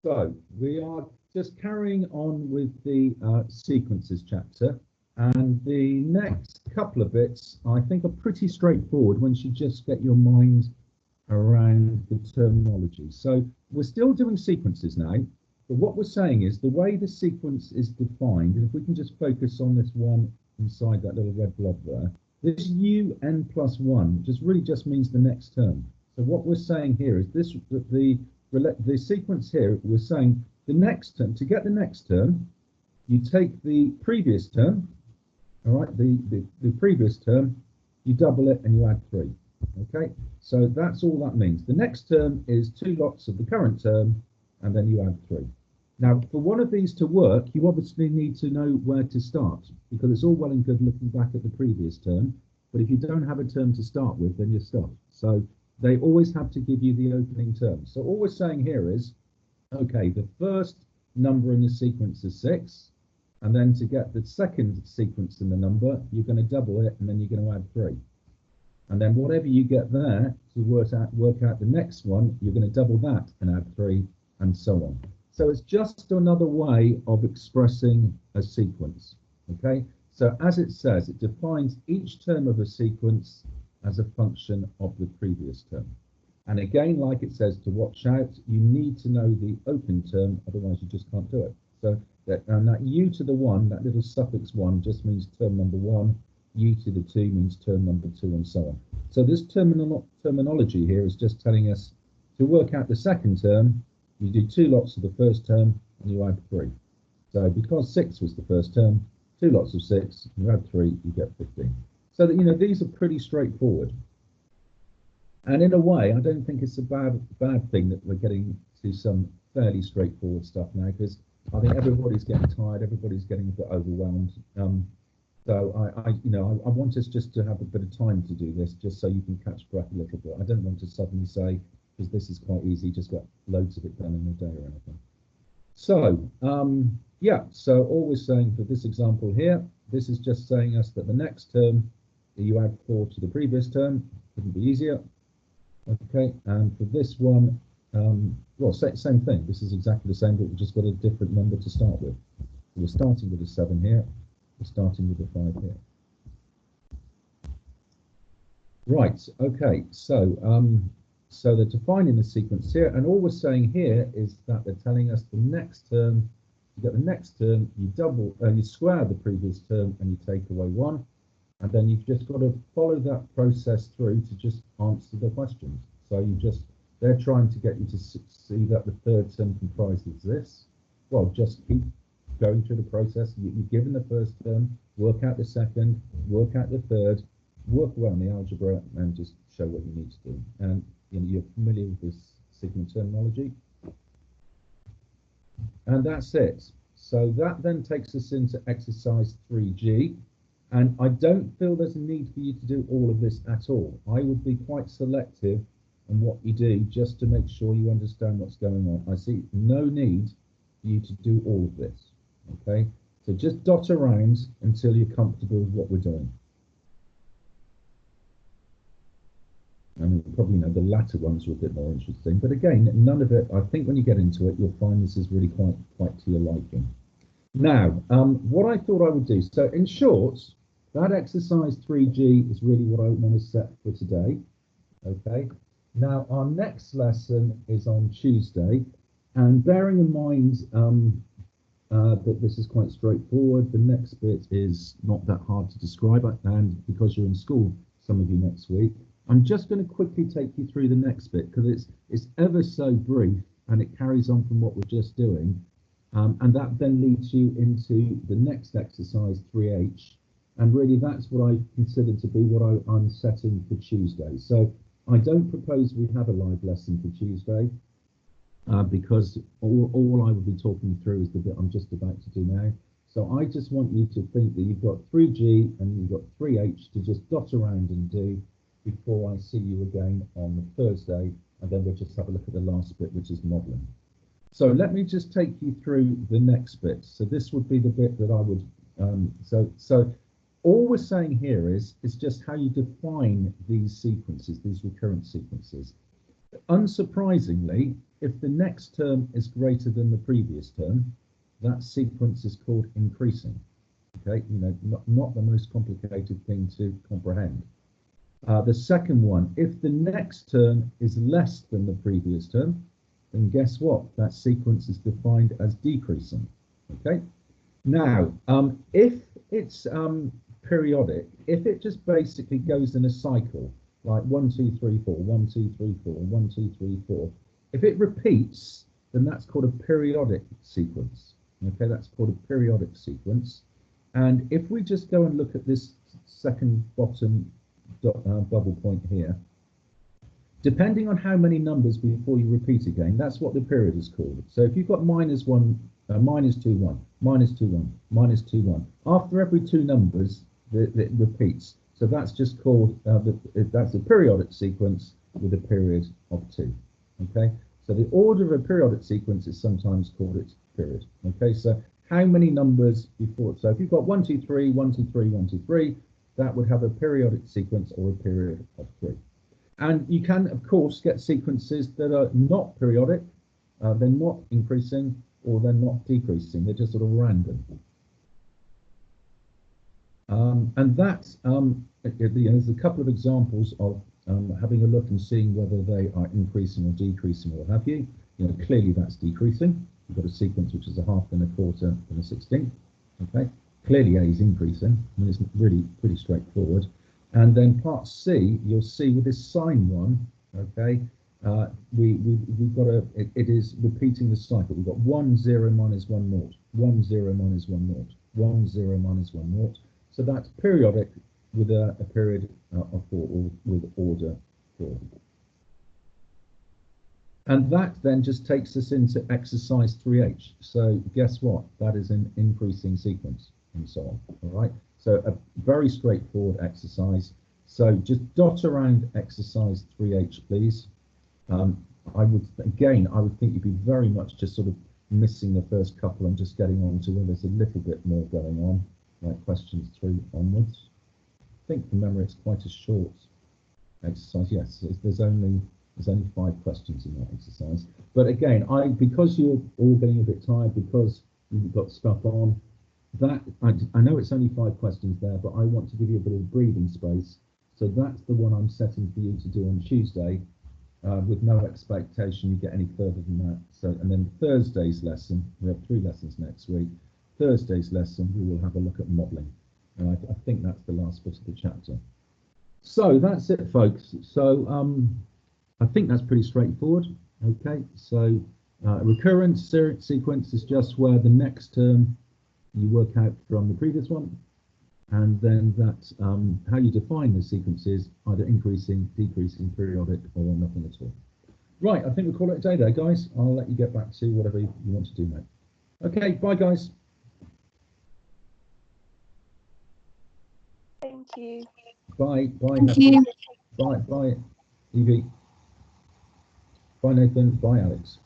So we are just carrying on with the sequences chapter, and the next couple of bits I think are pretty straightforward once you just get your mind around the terminology. So we're still doing sequences now, but what we're saying is the way the sequence is defined, and if we can just focus on this one inside that little red blob there, this un plus 1 just means the next term. So what we're saying here is this, the sequence here, we're saying the next term, to get the next term, you take the previous term, all right, the previous term, you double it and you add 3. Okay, so that's all that means. The next term is 2 lots of the current term, and then you add 3. Now, for one of these to work, you obviously need to know where to start, because it's all well and good looking back at the previous term, but if you don't have a term to start with, then you're stuck. So they always have to give you the opening term. So all we're saying here is, okay, the first number in the sequence is 6, and then to get the second sequence in the number, you're going to double it, and then you're going to add 3. And then whatever you get there to work out the next one, you're going to double that and add 3, and so on. So it's just another way of expressing a sequence. Okay, so as it says, it defines each term of a sequence as a function of the previous term. And again, like it says, to watch out, you need to know the opening term, otherwise you just can't do it. So that u to the 1, that little suffix 1, just means term number 1. U to the 2 means term number 2, and so on. So this terminology here is just telling us to work out the second term, you do 2 lots of the first term and you add 3. So because 6 was the first term, 2 lots of 6, you add 3, you get 15. So that, you know, these are pretty straightforward. And in a way, I don't think it's a bad thing that we're getting to some fairly straightforward stuff now, because I think everybody's getting tired, everybody's getting a bit overwhelmed. So I want us just to have a bit of time to do this, just so you can catch breath a little bit. I don't want to suddenly say, because this is quite easy, just get loads of it done in a day or anything. So, yeah, so all we're saying for this example here, this is just saying us that the next term, you add 4 to the previous term, couldn't be easier. Okay, and for this one, well, same thing. This is exactly the same, but we've just got a different number to start with. So we're starting with a 7 here. We're starting with a 5 here. Right, okay, so so they're defining the sequence here, and all we're saying here is that they're telling us the next term, you get the next term, you square the previous term and you take away 1, and then you've just got to follow that process through to just answer the questions. So they're trying to get you to see that the third term comprises this. Well, just keep going through the process. You've given the first term, work out the second, work out the third, work well on the algebra, and just show what you need to do. And you know, you're familiar with this sigma terminology. And that's it. So that then takes us into exercise 3G. And I don't feel there's a need for you to do all of this at all. I would be quite selective on what you do, just to make sure you understand what's going on. I see no need for you to do all of this. Okay, so just dot around until you're comfortable with what we're doing. And probably, you know, the latter ones are a bit more interesting, but again, none of it, I think when you get into it, you'll find this is really quite to your liking. Now, what I thought I would do, so in short, that exercise 3G is really what I want to set for today. Okay, now our next lesson is on Tuesday, and bearing in mind that this is quite straightforward, the next bit is not that hard to describe, and because you're in school, some of you next week, I'm just going to quickly take you through the next bit, because it's ever so brief and it carries on from what we're just doing, and that then leads you into the next exercise 3H, and really that's what I consider to be what I'm setting for Tuesday. So I don't propose we have a live lesson for Tuesday, because all I will be talking through is the bit I'm just about to do now. So I just want you to think that you've got 3G and you've got 3H to just dot around and do before I see you again on Thursday, and then we'll just have a look at the last bit, which is modelling. So let me just take you through the next bit. So this would be the bit that I would, so all we're saying here is just how you define these sequences, these recurrent sequences. Unsurprisingly, if the next term is greater than the previous term, that sequence is called increasing. Okay, not the most complicated thing to comprehend. The second one, if the next term is less than the previous term, then guess what? That sequence is defined as decreasing. Okay. Now, if it's periodic, if it just basically goes in a cycle, like 1, 2, 3, 4, 1, 2, 3, 4, 1, 2, 3, 4, if it repeats, then that's called a periodic sequence. Okay, that's called a periodic sequence. And if we just go and look at this second bottom bubble point here, depending on how many numbers before you repeat again, that's what the period is called. So if you've got -1, -2, 1, -2, 1, -2, 1, after every two numbers, it repeats. So that's just called, that's a periodic sequence with a period of 2. Okay, so the order of a periodic sequence is sometimes called its period. Okay, so how many numbers before? So if you've got 1, 2, 3, 1, 2, 3, 1, 2, 3, that would have a periodic sequence or a period of 3. And you can, of course, get sequences that are not periodic, they're not increasing, or they're not decreasing, they're just sort of random. And that's, there's a couple of examples of having a look and seeing whether they are increasing or decreasing or what have you. Clearly that's decreasing. You've got a sequence which is a half, then a quarter, then a 16th. Okay, clearly A is increasing. I mean, it's really pretty straightforward. And then part C, you'll see with this sine one, okay, we've got it is repeating the cycle. We've got 1, 0, minus 1, 0, 1, 0, minus 1, 0, 1, 0, minus 1, 0. So that's periodic with a period of 4, or with order 4. And that then just takes us into exercise 3H. So guess what? That is an increasing sequence and so on. All right. So a very straightforward exercise. So just dot around exercise 3H, please. I would think you'd be very much just sort of missing the first couple and just getting on to where there's a little bit more going on, like questions 3 onwards. I think from memory it's quite a short exercise. Yes, there's only 5 questions in that exercise. But again, because you're all getting a bit tired, because you've got stuff on, that I know it's only 5 questions there, but I want to give you a bit of breathing space. So that's the one I'm setting for you to do on Tuesday, with no expectation you get any further than that. So, and then Thursday's lesson, we have 3 lessons next week. Thursday's lesson, we will have a look at modelling. And I think that's the last bit of the chapter. So that's it, folks. So I think that's pretty straightforward. Okay, so recurrence sequence is just where the next term you work out from the previous one, and then that's how you define the sequences, either increasing, decreasing, periodic, or nothing at all. Right, I think we'll call it a day there, guys. I'll let you get back to whatever you want to do now. Okay, bye, guys. Thank you. Bye, bye. Thank you. Bye, bye, Evie. Bye, Nathan. Bye, Alex.